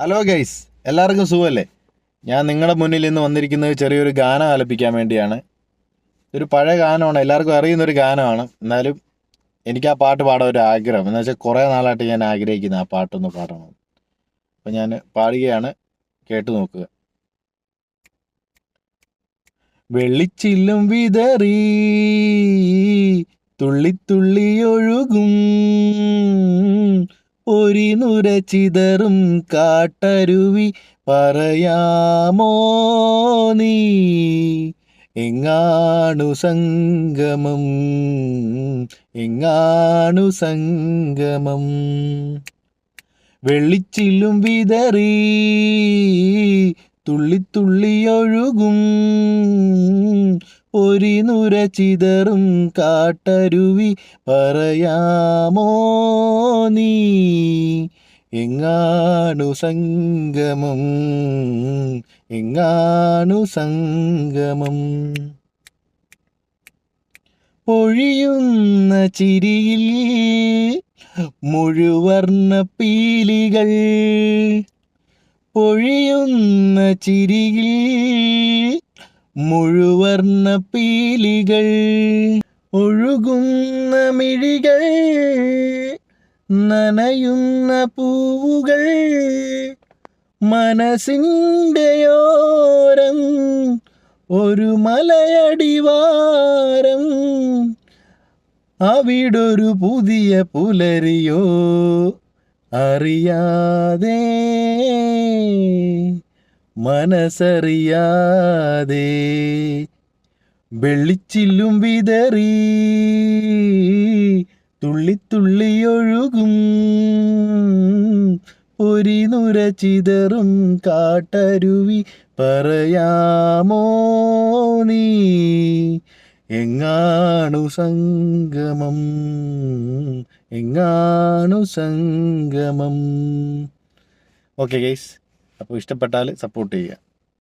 Hello guys, എല്ലാവർക്കും സുഖമല്ലേ? ഞാൻ നിങ്ങളുടെ മുന്നിൽ ഇന്ന് വന്നിരിക്കുന്നത് ചെറിയൊരു ഗാനം ആലപിക്കാൻ വേണ്ടിയാണ്. ഒരു പഴയ ഗാനമാണ്, എല്ലാവർക്കും അറിയുന്നൊരു ഗാനമാണ്. എന്നാലും എനിക്ക് ആ പാട്ട് പാടാൻ ഒരു ആഗ്രഹം, എന്ന് വെച്ചാൽ കുറേ നാളായിട്ട് ഞാൻ ആഗ്രഹിക്കുന്ന ആ പാട്ടൊന്ന് പാടണം. അപ്പം ഞാൻ പാടുകയാണ്, കേട്ടു നോക്കുക. വെള്ളിച്ചില്ലും വിതറി തുള്ളിത്തുള്ളി ഒഴുകും നുര ചിതറും കാട്ടരുവി പറയാമോ നീ എങ്ങാണു സംഗമം, എങ്ങാണു സംഗമം. വെള്ളിച്ചില്ലും വിതറി തുള്ളിത്തുള്ളി ഒഴുകും നുര ചിതറും കാട്ടരുവി പറയാമോ നീ എങ്ങാണു സംഗമം, എങ്ങാണു സംഗമം. പൊഴിയുന്ന ചിരിയിൽ മുഴുവർണ്ണ പീലികൾ, പൊഴിയുന്ന ചിരിയിൽ മുഴുവർണ്ണ പീലികൾ, ഒഴുകുന്ന മിഴികൾ, നനയുന്ന പൂവുകൾ, മനസ്സിൻ്റെയോരം ഒരു മലയടിവാരം, അവിടൊരു പുതിയ പുലരിയോ അറിയാതെ, മനസ്സറിയാതെ. വെള്ളിച്ചില്ലും വിതറി തുള്ളിത്തുള്ളി ഒഴുകും നുര ചിതറും കാട്ടരുവി പറയാമോ നീ എങ്ങാണു സംഗമം, എങ്ങാണു സംഗമം. ഓക്കെ ഗൈസ്, അപ്പോൾ ഇഷ്ടപ്പെട്ടാൽ സപ്പോർട്ട് ചെയ്യുക.